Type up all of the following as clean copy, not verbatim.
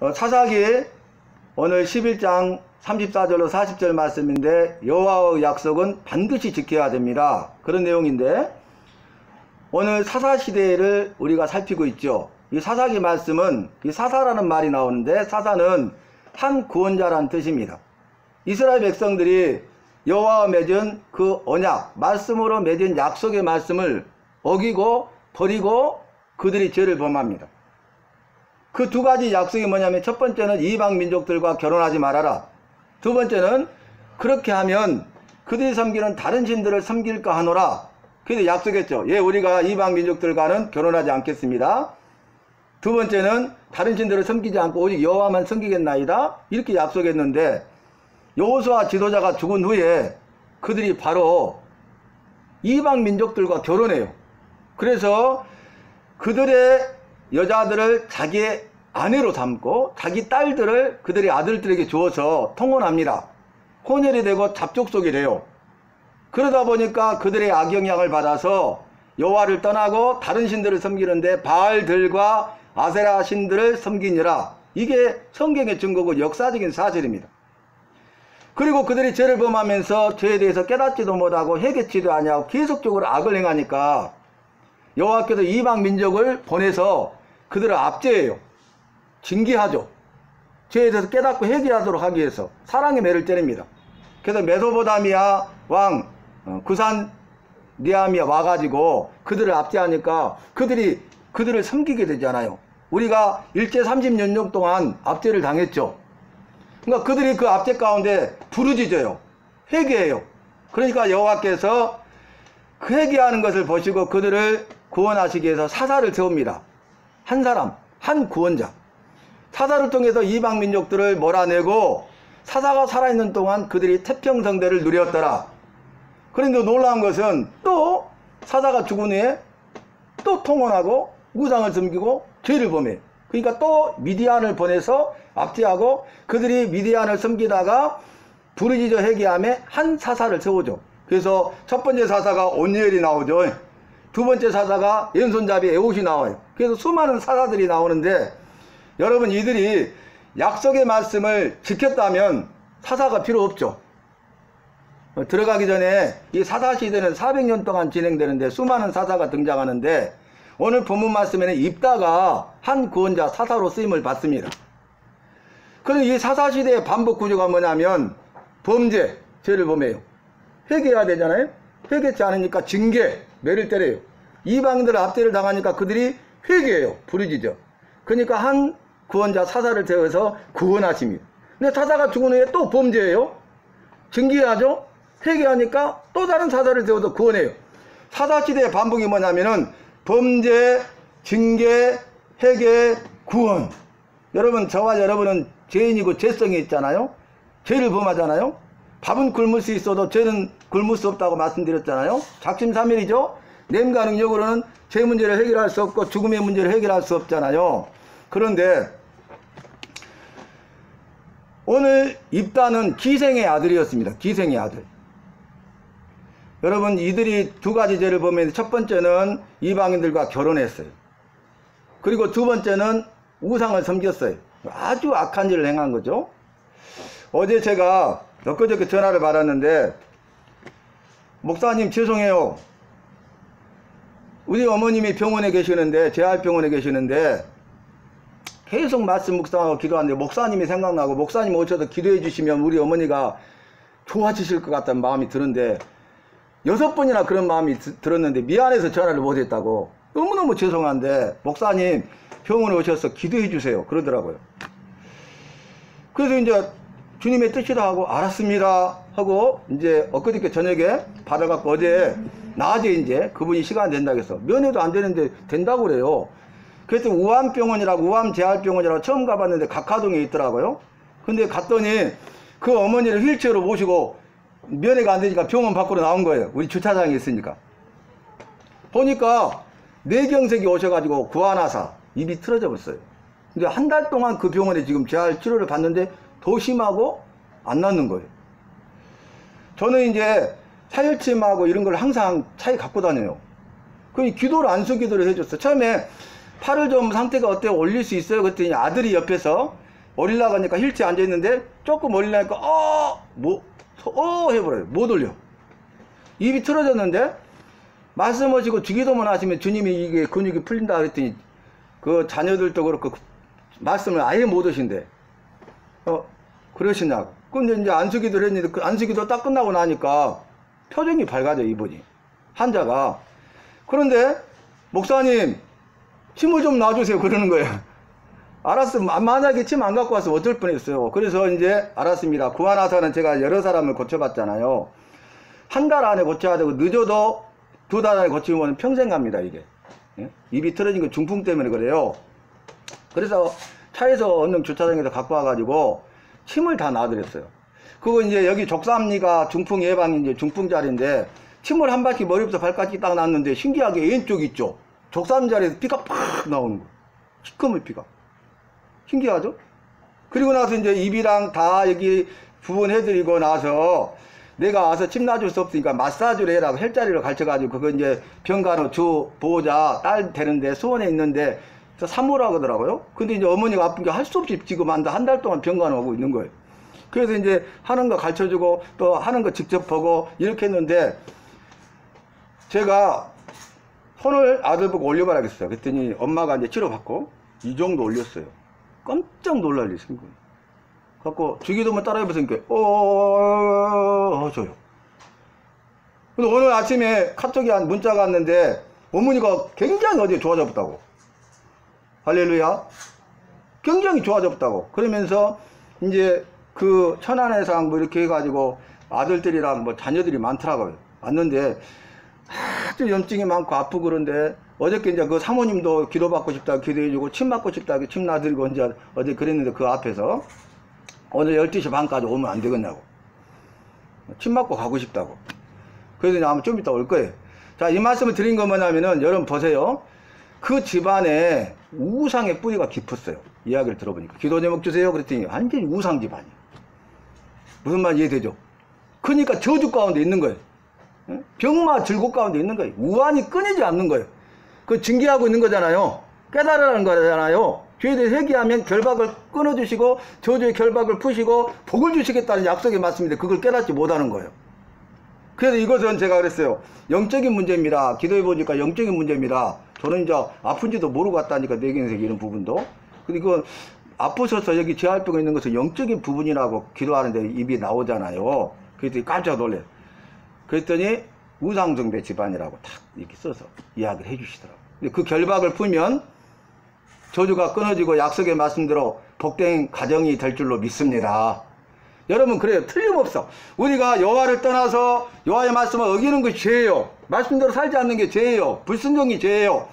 사사기 오늘 11장 34절로 40절 말씀인데 여호와의 약속은 반드시 지켜야 됩니다. 그런 내용인데 오늘 사사시대를 우리가 살피고 있죠. 이 사사기 말씀은 이 사사라는 말이 나오는데 사사는 한 구원자라는 뜻입니다. 이스라엘 백성들이 여호와와 맺은 그 언약, 말씀으로 맺은 약속의 말씀을 어기고 버리고 그들이 죄를 범합니다. 그 두 가지 약속이 뭐냐면 첫 번째는 이방 민족들과 결혼하지 말아라. 두 번째는 그렇게 하면 그들이 섬기는 다른 신들을 섬길까 하노라. 그래서 약속했죠. 예, 우리가 이방 민족들과는 결혼하지 않겠습니다. 두 번째는 다른 신들을 섬기지 않고 오직 여호와만 섬기겠나이다. 이렇게 약속했는데 여호수아 지도자가 죽은 후에 그들이 바로 이방 민족들과 결혼해요. 그래서 그들의 여자들을 자기의 아내로 삼고 자기 딸들을 그들의 아들들에게 주어서 통혼합니다. 혼혈이 되고 잡족속이 돼요. 그러다 보니까 그들의 악영향을 받아서 여호와를 떠나고 다른 신들을 섬기는데 바알들과 아세라 신들을 섬기니라. 이게 성경의 증거고 역사적인 사실입니다. 그리고 그들이 죄를 범하면서 죄에 대해서 깨닫지도 못하고 회개치도 아니하고 계속적으로 악을 행하니까 여호와께서 이방 민족을 보내서 그들을 압제해요. 징계하죠. 죄에 대해서 깨닫고 회개하도록 하기 위해서 사랑의 매를 때립니다. 그래서 메소포타미아 왕 구산 리암이 와가지고 그들을 압제하니까 그들을 섬기게 되잖아요. 우리가 일제 30년 동안 압제를 당했죠. 그러니까 그들이 그 압제 가운데 부르짖어요. 회개해요. 그러니까 여호와께서 그 회개하는 것을 보시고 그들을 구원하시기 위해서 사사를 세웁니다. 한 사람, 한 구원자. 사사를 통해서 이방 민족들을 몰아내고 사사가 살아있는 동안 그들이 태평성대를 누렸더라. 그런데 놀라운 것은 또 사사가 죽은 후에 또 통혼하고 우상을 섬기고 죄를 범해. 그러니까 또 미디안을 보내서 압제하고 그들이 미디안을 섬기다가 부르짖어 회개하며 한 사사를 세우죠. 그래서 첫 번째 사사가 온니엘이 나오죠. 두 번째 사사가 왼손잡이 에봇이 나와요. 그래서 수많은 사사들이 나오는데 여러분 이들이 약속의 말씀을 지켰다면 사사가 필요 없죠. 들어가기 전에 이 사사시대는 400년 동안 진행되는데 수많은 사사가 등장하는데 오늘 본문 말씀에는 입다가 한 구원자 사사로 쓰임을 받습니다. 그럼 이 사사시대의 반복 구조가 뭐냐면 범죄, 죄를 범해요. 회개해야 되잖아요. 회개치 않으니까 징계, 매를 때려요. 이방인들 압제를 당하니까 그들이 회개해요. 부르짖어. 그러니까 한 구원자 사사를 세워서 구원하십니다. 근데 사사가 죽은 후에 또 범죄해요. 징계하죠. 회개하니까 또 다른 사사를 세워서 구원해요. 사사시대의 반복이 뭐냐면은 범죄, 징계, 회개, 구원. 여러분 저와 여러분은 죄인이고 죄성이 있잖아요. 죄를 범하잖아요. 밥은 굶을 수 있어도 죄는 굶을 수 없다고 말씀드렸잖아요. 작심삼일이죠. 냄과 능력으로는 죄 문제를 해결할 수 없고 죽음의 문제를 해결할 수 없잖아요. 그런데 오늘 입다는 기생의 아들이었습니다. 기생의 아들. 여러분 이들이 두 가지 죄를 범했는데 첫 번째는 이방인들과 결혼했어요. 그리고 두 번째는 우상을 섬겼어요. 아주 악한 일을 행한 거죠. 어제 제가 엊그저께 전화를 받았는데 목사님 죄송해요. 우리 어머님이 병원에 계시는데 재활병원에 계시는데 계속 말씀 묵상하고 기도하는데 목사님이 생각나고 목사님 오셔서 기도해 주시면 우리 어머니가 좋아지실 것 같다는 마음이 드는데 6번이나 그런 마음이 들었는데 미안해서 전화를 못했다고. 너무너무 죄송한데 목사님 병원에 오셔서 기도해 주세요 그러더라고요. 그래서 이제 주님의 뜻이라 하고 알았습니다 하고 이제 엊그저께 저녁에 받아갖고 어제 낮에 이제 그분이 시간 된다고 해서 면회도 안 되는데 된다고 그래요. 그래서 우암병원이라고 우암재활병원이라고 처음 가봤는데 각하동에 있더라고요. 근데 갔더니 그 어머니를 휠체어로 모시고 면회가 안 되니까 병원 밖으로 나온 거예요. 우리 주차장에 있으니까. 보니까 뇌경색이 오셔가지고 구안하사 입이 틀어져 버렸어요. 근데 한 달 동안 그 병원에 지금 재활 치료를 받는데 더 심하고 안 낫는 거예요. 저는 이제 사혈침하고 이런 걸 항상 차에 갖고 다녀요. 그럼 기도를 안수 기도를 해줬어. 처음에 팔을 좀 상태가 어때요? 올릴 수 있어요? 그랬더니 아들이 옆에서 올리려가니까 힐트에 앉아있는데 조금 올리려니까 해버려요. 못 올려. 입이 틀어졌는데 말씀하시고 주기도만 하시면 주님이 이게 근육이 풀린다 그랬더니 그 자녀들도 그렇고 말씀을 아예 못 하신대. 그러시냐고. 근데 이제 안수기도를 했는데 그 안수기도 딱 끝나고 나니까 표정이 밝아져 이분이. 환자가. 그런데 목사님 침을 좀 놔주세요 그러는 거예요. 알았으면 만약에 침 안 갖고 왔으면 어쩔 뻔했어요. 그래서 이제 알았습니다. 구하나서는 제가 여러 사람을 고쳐봤잖아요. 한 달 안에 고쳐야 되고 늦어도 2달 안에 고치면 평생 갑니다 이게. 예? 입이 틀어진 건 중풍 때문에 그래요. 그래서 차에서 언능 주차장에서 갖고 와가지고 침을 다 놔드렸어요. 그거 이제 여기 족삼리가 중풍 예방이 이제 중풍 자리인데 침을 한 바퀴 머리부터 발까지 딱 놨는데 신기하게 왼쪽 있죠. 족삼 자리에서 피가 팍 나오는 거예요. 시커먼 피가. 신기하죠? 그리고 나서 이제 입이랑 다 여기 부분 해드리고 나서 내가 와서 침 놔줄 수 없으니까 마사지를 해라고 헬자리를 가르쳐가지고 그거 이제 병간호 주 보호자 딸 되는데 수원에 있는데 사모라고 하더라고요. 근데 이제 어머니가 아픈 게 할 수 없이 지금 한 달 동안 병간호하고 있는 거예요. 그래서 이제 하는 거 가르쳐주고 또 하는 거 직접 보고 이렇게 했는데 제가 손을 아들 보고 올려봐야겠어요. 그랬더니 엄마가 이제 치료받고 이 정도 올렸어요. 깜짝 놀랄 일이 생긴 거예요. 갖고 주기도만 따라해보니까 저요. 근데 오늘 아침에 카톡이 한 문자가 왔는데 어머니가 굉장히 어제 좋아졌다고. 할렐루야. 굉장히 좋아졌다고. 그러면서 이제 그 천안해상 뭐 이렇게 해가지고 아들들이랑 뭐 자녀들이 많더라고요. 왔는데 아주 염증이 많고 아프고 그런데 어저께 이제 그 사모님도 기도받고 싶다고 기도해주고 침 맞고 싶다고 침 놔드리고 이제 어제 그랬는데 그 앞에서 오늘 12시 반까지 오면 안 되겠냐고. 침 맞고 가고 싶다고. 그래서 아마 좀 이따 올 거예요. 자, 이 말씀을 드린 건 뭐냐면은 여러분 보세요. 그 집안에 우상의 뿌리가 깊었어요. 이야기를 들어보니까. 기도 제목 주세요. 그랬더니 완전히 우상 집안이에요. 무슨 말 이해되죠? 그러니까 저주 가운데 있는 거예요. 병마 질곡 가운데 있는 거예요. 우환이 끊이지 않는 거예요. 그 징계하고 있는 거잖아요. 깨달으라는 거잖아요. 죄에 대해 회개하면 결박을 끊어주시고 저주의 결박을 푸시고 복을 주시겠다는 약속의 말씀인데 그걸 깨닫지 못하는 거예요. 그래서 이것은 제가 그랬어요. 영적인 문제입니다. 기도해보니까 영적인 문제입니다. 저는 이제 아픈지도 모르고 왔다니까 뇌경색 이런 부분도. 그리고 아프셔서 여기 재활병에 있는 것은 영적인 부분이라고 기도하는데 입이 나오잖아요. 그랬더니 깜짝 놀래요. 그랬더니 우상숭배 집안이라고 탁 이렇게 써서 이야기를 해주시더라고요. 근데 그 결박을 풀면 저주가 끊어지고 약속의 말씀대로 복된 가정이 될 줄로 믿습니다. 여러분 그래요. 틀림없어. 우리가 여호와를 떠나서 여호와의 말씀을 어기는 것이 죄예요. 말씀대로 살지 않는 게 죄예요. 불순종이 죄예요.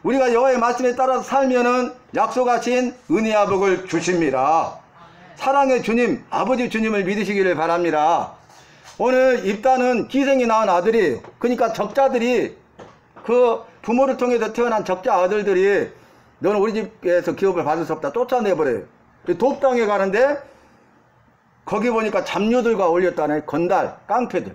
우리가 여호와의 말씀에 따라서 살면은 약속하신 은혜와 복을 주십니다. 사랑의 주님, 아버지 주님을 믿으시기를 바랍니다. 오늘 입단은 기생이 낳은 아들이에요. 그러니까 적자들이 그 부모를 통해서 태어난 적자 아들들이 너는 우리 집에서 기업을 받을 수 없다 쫓아내버려요. 돕당에 가는데 거기 보니까 잡류들과 어울렸다네. 건달, 깡패들.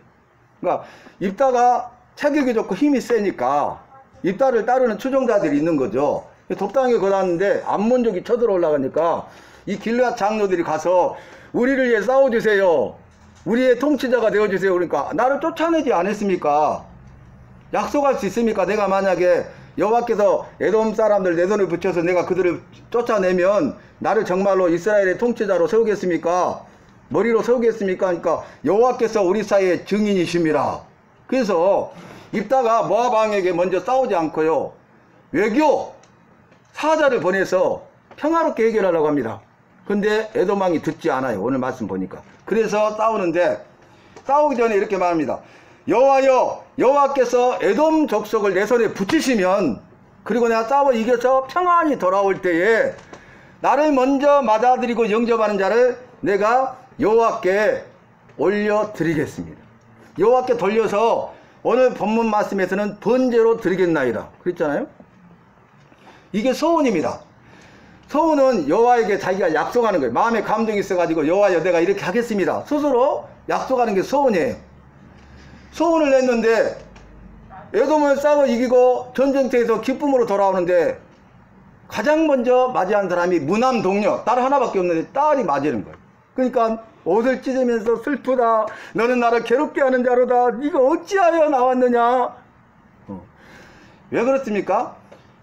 그러니까 입다가 체격이 좋고 힘이 세니까 입다를 따르는 추종자들이 있는 거죠. 돕당에 걸었는데 암몬족이 쳐들어 올라가니까 이 길앗 장로들이 가서 우리를 위해 싸워주세요. 우리의 통치자가 되어주세요. 그러니까 나를 쫓아내지 않았습니까? 약속할 수 있습니까? 내가 만약에 여호와께서 에돔 사람들 내 손을 붙여서 내가 그들을 쫓아내면 나를 정말로 이스라엘의 통치자로 세우겠습니까? 머리로 세우겠습니까? 그러니까 여호와께서 우리 사이의 증인이십니다. 그래서 입다가 모압 왕에게 먼저 싸우지 않고요. 외교 사자를 보내서 평화롭게 해결하려고 합니다. 근데 에돔 왕이 듣지 않아요. 오늘 말씀 보니까. 그래서 싸우는데 싸우기 전에 이렇게 말합니다. 여호와여, 여호와께서 에돔 족속을 내 손에 붙이시면 그리고 내가 싸워 이겨서 평안히 돌아올 때에 나를 먼저 맞아들이고 영접하는 자를 내가 여호와께 올려드리겠습니다. 여호와께 돌려서 오늘 본문 말씀에서는 번제로 드리겠나이다 그랬잖아요. 이게 소원입니다. 소원은 여호와에게 자기가 약속하는 거예요. 마음에 감동이 있어가지고 여호와여 내가 이렇게 하겠습니다. 스스로 약속하는 게 소원이에요. 소원을 냈는데 에돔을 싸워 이기고 전쟁터에서 기쁨으로 돌아오는데 가장 먼저 맞이한 사람이 무남 동료, 딸 하나밖에 없는데 딸이 맞이는 거예요. 그러니까 옷을 찢으면서 슬프다, 너는 나를 괴롭게 하는 자로다, 네가 어찌하여 나왔느냐. 왜 그렇습니까?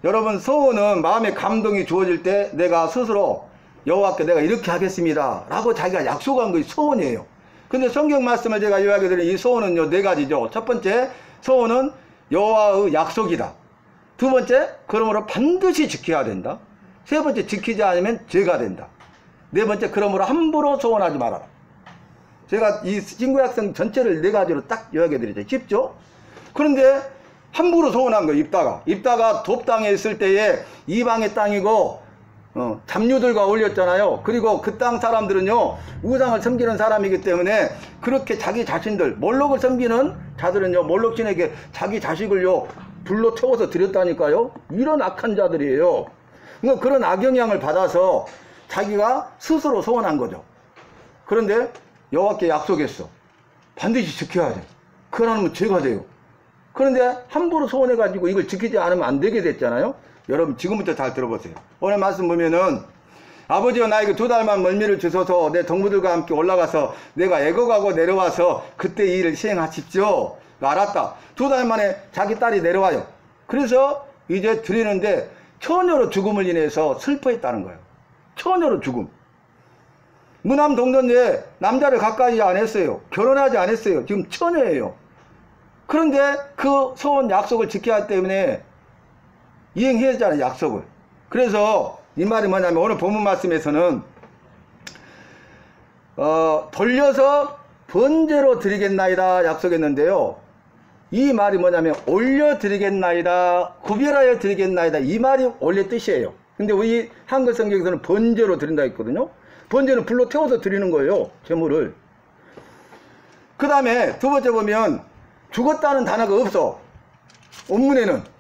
여러분, 서원은 마음에 감동이 주어질 때 내가 스스로 여호와께 내가 이렇게 하겠습니다 라고 자기가 약속한 것이 서원이에요. 근데 성경 말씀을 제가 요약해 드린 이 서원은요, 네 가지죠. 첫 번째, 서원은 여호와의 약속이다. 두 번째, 그러므로 반드시 지켜야 된다. 세 번째, 지키지 않으면 죄가 된다. 네 번째, 그러므로 함부로 소원하지 말아라. 제가 이 신구약성 전체를 네 가지로 딱 요약해 드리죠. 쉽죠? 그런데 함부로 소원한 거예요. 입다가 돕당에 있을 때에 이방의 땅이고 잡류들과 어울렸잖아요. 그리고 그 땅 사람들은요, 우상을 섬기는 사람이기 때문에 그렇게 자기 자신들, 몰록을 섬기는 자들은요, 몰록신에게 자기 자식을요 불로 태워서 드렸다니까요. 이런 악한 자들이에요. 그러니까 그런 악영향을 받아서 자기가 스스로 소원한 거죠. 그런데 여호와께 약속했어. 반드시 지켜야 돼. 그걸 안 하면 죄가 돼요. 그런데 함부로 소원해가지고 이걸 지키지 않으면 안 되게 됐잖아요. 여러분, 지금부터 잘 들어보세요. 오늘 말씀 보면은, 아버지와 나에게 2달만 멀미를 주셔서 내 동무들과 함께 올라가서 내가 애곡하고 내려와서 그때 이 일을 시행하십시오. 알았다. 2달 만에 자기 딸이 내려와요. 그래서 이제 드리는데 처녀로 죽음을 인해서 슬퍼했다는 거예요. 처녀로 죽음. 무남 동전에 남자를 가까이 안 했어요. 결혼하지 않았어요. 지금 처녀예요. 그런데 그 소원 약속을 지켜야 하기 때문에 이행해야 하잖아요, 약속을. 그래서 이 말이 뭐냐면, 오늘 본문 말씀에서는 돌려서 번제로 드리겠나이다 약속했는데요, 이 말이 뭐냐면 올려드리겠나이다, 구별하여 드리겠나이다, 이 말이 원래 뜻이에요. 근데 우리 한글 성경에서는 번제로 드린다 했거든요. 번제는 불로 태워서 드리는 거예요, 제물을. 그 다음에 두 번째 보면 죽었다는 단어가 없어, 원문에는.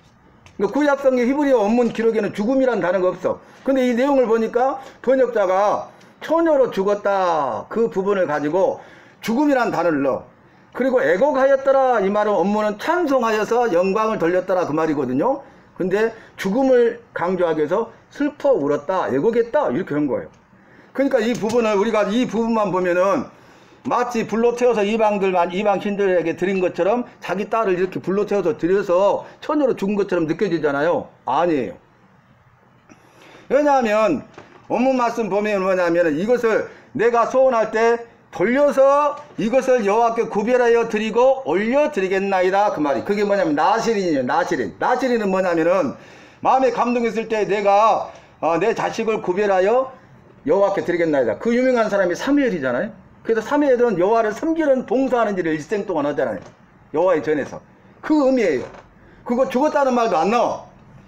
그러니까 구약성경 히브리어 원문 기록에는 죽음이란 단어가 없어. 근데 이 내용을 보니까 번역자가 처녀로 죽었다, 그 부분을 가지고 죽음이란 단어를 넣어. 그리고 애곡하였더라, 이 말은 원문은 찬송하여서 영광을 돌렸더라, 그 말이거든요. 근데 죽음을 강조하기 위해서 슬퍼 울었다, 애곡했다, 이렇게 한 거예요. 그러니까 이 부분을, 우리가 이 부분만 보면은 마치 불로 태워서 이방 신들에게 드린 것처럼 자기 딸을 이렇게 불로 태워서 드려서 처녀로 죽은 것처럼 느껴지잖아요. 아니에요. 왜냐하면 원문 말씀 보면 뭐냐면, 이것을 내가 소원할 때 돌려서 이것을 여호와께 구별하여 드리고 올려드리겠나이다, 그 말이. 그게 뭐냐면 나시린이에요. 나시린은 뭐냐면은 마음에 감동했을 때 내가 내 자식을 구별하여 여호와께 드리겠나이다. 그 유명한 사람이 사무엘이잖아요. 그래서 사무엘은 여호와를 섬기는 봉사하는 일을 일생 동안 하잖아요. 여호와의 전에서. 그 의미예요. 그거 죽었다는 말도 안 나와.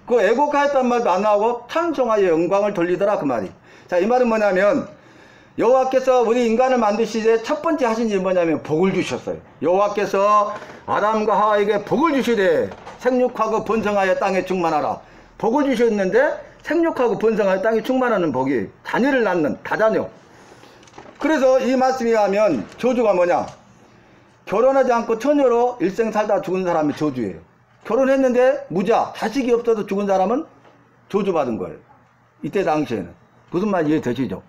그거 애곡하였다는 말도 안 나오고 찬송하여 영광을 돌리더라, 그 말이. 자, 이 말은 뭐냐면 여호와께서 우리 인간을 만드시되 첫 번째 하신 일이 뭐냐면 복을 주셨어요. 여호와께서 아담과 하와에게 복을 주시되 생육하고 번성하여 땅에 충만하라. 복을 주셨는데 생육하고 번성하여 땅에 충만하는 복이 자녀를 낳는 다자녀. 그래서 이 말씀에 하면 저주가 뭐냐, 결혼하지 않고 처녀로 일생 살다 죽은 사람이 저주예요. 결혼했는데 무자, 자식이 없어서 죽은 사람은 저주받은 거예요. 이때 당시에는. 무슨 말 이해되시죠?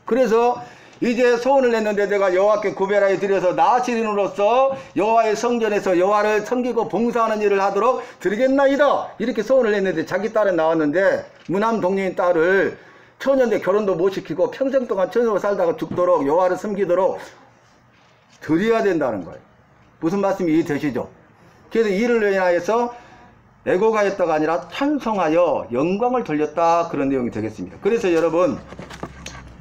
그래서 이제 소원을 냈는데 내가 여호와께 구별하여 드려서 나시린으로서 여호와의 성전에서 여호와를 섬기고 봉사하는 일을 하도록 드리겠나이다, 이렇게 소원을 냈는데 자기 딸은 나왔는데 무남 동료인 딸을 처녀인데 결혼도 못 시키고 평생 동안 처녀로 살다가 죽도록 여호와를 섬기도록 드려야 된다는 거예요. 무슨 말씀이 이해되시죠? 그래서 이를 인하여서 애곡하였다가 아니라 찬송하여 영광을 돌렸다, 그런 내용이 되겠습니다. 그래서 여러분,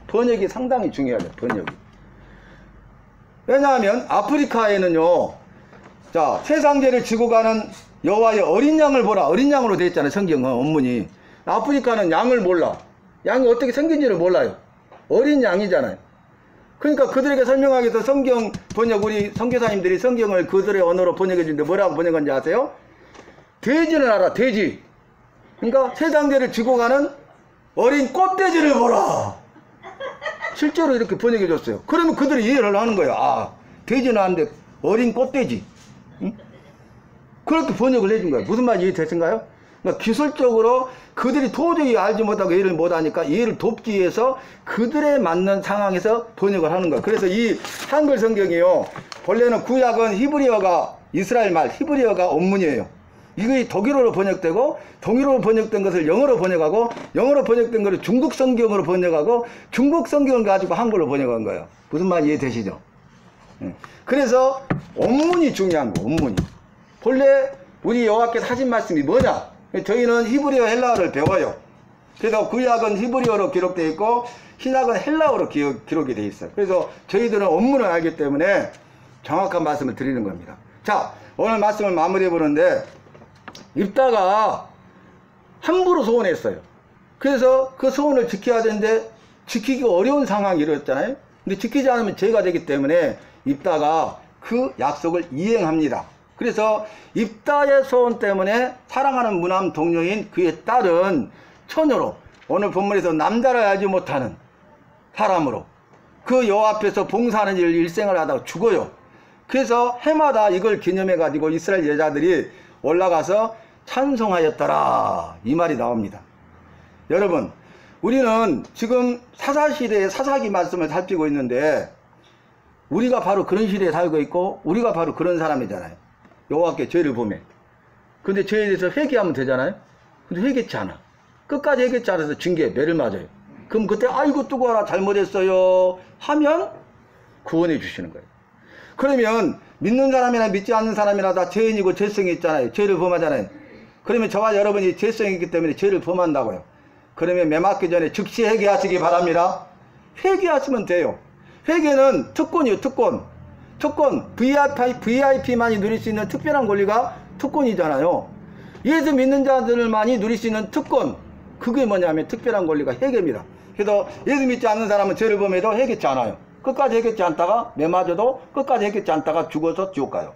번역이 상당히 중요하죠. 번역이. 왜냐하면 아프리카에는요, 자, 세상죄를 지고 가는 여호와의 어린 양을 보라, 어린 양으로 되어 있잖아요, 성경은 원문이. 아프리카는 양을 몰라. 양이 어떻게 생긴지를 몰라요. 어린 양이잖아요. 그러니까 그들에게 설명하기 위해서 성경 번역, 우리 선교사님들이 성경을 그들의 언어로 번역해 주는데 뭐라고 번역한지 아세요? 돼지는 알아, 돼지. 그러니까 세상죄를 지고 가는 어린 꽃돼지를 보라. 실제로 이렇게 번역해 줬어요. 그러면 그들이 이해를 하는 거예요. 아, 돼지는 아는데 어린 꽃돼지. 응? 그렇게 번역을 해준 거예요. 무슨 말인지 이해되신가요? 그러니까 기술적으로 그들이 도저히 알지 못하고 이해를 못하니까 이해를 돕기 위해서 그들에 맞는 상황에서 번역을 하는 거예요. 그래서 이 한글 성경이요, 본래는 구약은 히브리어가, 이스라엘 말 히브리어가 원문이에요. 이게 독일어로 번역되고, 독일어로 번역된 것을 영어로 번역하고, 영어로 번역된 것을 중국 성경으로 번역하고, 중국 성경을 가지고 한글로 번역한 거예요. 무슨 말 이해되시죠? 그래서 원문이 중요한 거예요. 원문이. 본래 우리 여호와께서 하신 말씀이 뭐냐? 저희는 히브리어 헬라어를 배워요. 그래서 구약은 히브리어로 기록되어 있고 신약은 헬라어로 기록이 되어 있어요. 그래서 저희들은 원문을 알기 때문에 정확한 말씀을 드리는 겁니다. 자, 오늘 말씀을 마무리해 보는데, 입다가 함부로 소원했어요. 그래서 그 소원을 지켜야 되는데 지키기 어려운 상황이 이루어졌잖아요. 근데 지키지 않으면 죄가 되기 때문에 입다가 그 약속을 이행합니다. 그래서 입다의 소원 때문에 사랑하는 무남 동료인 그의 딸은 처녀로, 오늘 본문에서 남자를 알지 못하는 사람으로 그 여호와 앞에서 봉사하는 일을 일생을 하다가 죽어요. 그래서 해마다 이걸 기념해 가지고 이스라엘 여자들이 올라가서 찬송하였더라, 이 말이 나옵니다. 여러분, 우리는 지금 사사시대의 사사기 말씀을 살피고 있는데, 우리가 바로 그런 시대에 살고 있고 우리가 바로 그런 사람이잖아요. 여호와께 죄를 보매. 근데 죄에 대해서 회개하면 되잖아요. 근데 회개치 않아. 끝까지 회개치 않아서 징계, 매를 맞아요. 그럼 그때 아이고 뜨거워라, 잘못했어요 하면 구원해 주시는 거예요. 그러면 믿는 사람이나 믿지 않는 사람이나 다 죄인이고 죄성이 있잖아요. 죄를 범하잖아요. 그러면 저와 여러분이 죄성이 있기 때문에 죄를 범한다고요. 그러면 매 맞기 전에 즉시 회개하시기 바랍니다. 회개하시면 돼요. 회개는 특권이요, 특권. 특권, VIP만이 누릴 수 있는 특별한 권리가 특권이잖아요. 예수 믿는 자들만이 누릴 수 있는 특권, 그게 뭐냐면 특별한 권리가 회개입니다. 그래서 예수 믿지 않는 사람은 죄를 범해도 회개치 않아요. 끝까지 회개치 않다가 매 맞아도 끝까지 회개치 않다가 죽어서 지옥 가요.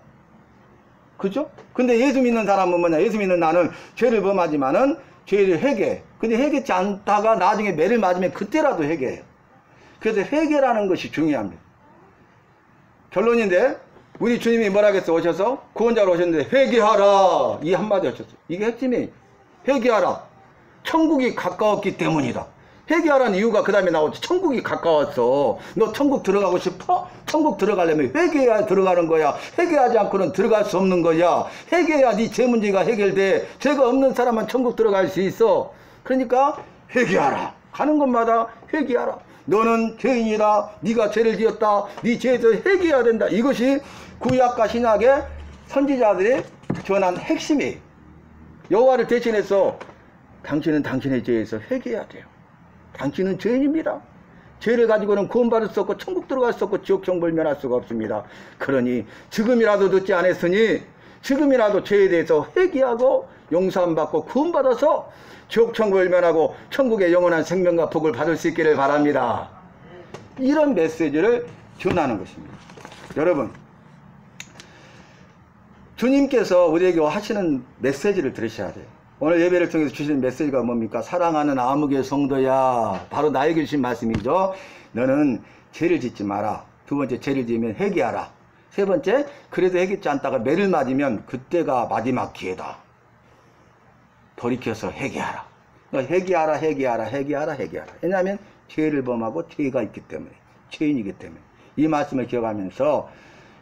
그죠? 근데 예수 믿는 사람은 뭐냐, 예수 믿는 나는 죄를 범하지만은 죄를 회개해. 근데 회개치 않다가 나중에 매를 맞으면 그때라도 회개해요. 그래서 회개라는 것이 중요합니다. 결론인데, 우리 주님이 뭐라 그랬어? 오셔서 구원자로 오셨는데 회개하라, 이 한마디 하셨어요. 이게 핵심이 회개하라. 천국이 가까웠기 때문이다. 회개하라는 이유가 그 다음에 나오지. 천국이 가까웠어. 너 천국 들어가고 싶어? 천국 들어가려면 회개해야 들어가는 거야. 회개하지 않고는 들어갈 수 없는 거야. 회개해야 네 죄 문제가 해결돼. 죄가 없는 사람은 천국 들어갈 수 있어. 그러니까 회개하라. 가는 곳마다 회개하라. 너는 죄인이다. 네가 죄를 지었다. 네 죄에서 회개해야 된다. 이것이 구약과 신약의 선지자들이 전한 핵심이에요. 여호와를 대신해서 당신은 당신의 죄에서 회개해야 돼요. 당신은 죄인입니다. 죄를 가지고는 구원받을 수 없고 천국 들어갈 수 없고 지옥 형벌 면할 수가 없습니다. 그러니 지금이라도 듣지 않았으니 지금이라도 죄에 대해서 회개하고 용서함 받고 구원받아서 지옥 형벌 면하고 천국의 영원한 생명과 복을 받을 수 있기를 바랍니다. 이런 메시지를 전하는 것입니다. 여러분, 주님께서 우리에게 하시는 메시지를 들으셔야 돼요. 오늘 예배를 통해서 주시는 메시지가 뭡니까? 사랑하는 아무개 성도야, 바로 나에게 주신 말씀이죠. 너는 죄를 짓지 마라. 두 번째, 죄를 지으면 회개하라. 세 번째, 그래도 회개치 않다가 매를 맞으면 그때가 마지막 기회다. 돌이켜서 회개하라. 그러니까 회개하라. 왜냐하면 죄를 범하고 죄가 있기 때문에, 죄인이기 때문에. 이 말씀을 기억하면서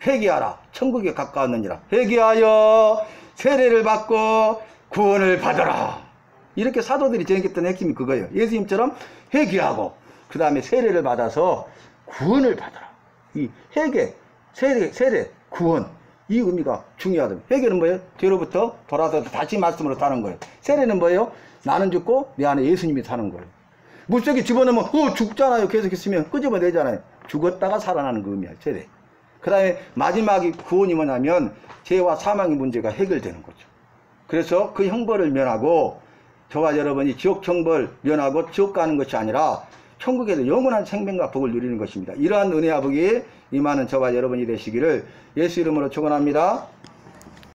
회개하라. 천국에 가까웠느니라. 회개하여 세례를 받고 구원을 받아라. 이렇게 사도들이 전했던 핵심이 그거예요. 예수님처럼 회개하고 그 다음에 세례를 받아서 구원을 받아라. 이 회개, 세례, 구원, 이 의미가 중요하다. 회개는 뭐예요? 죄로부터 돌아서 다시 말씀으로 사는 거예요. 세례는 뭐예요? 나는 죽고 내 안에 예수님이 사는 거예요. 물속에 집어넣으면 죽잖아요. 계속 있으면 끄집어내잖아요. 죽었다가 살아나는 그 의미야, 세례. 그 다음에 마지막이 구원이 뭐냐면 죄와 사망의 문제가 해결되는 거죠. 그래서 그 형벌을 면하고 저와 여러분이 지옥 형벌 면하고 지옥 가는 것이 아니라 천국에서 영원한 생명과 복을 누리는 것입니다. 이러한 은혜와 복이 임하는 저와 여러분이 되시기를 예수 이름으로 축원합니다.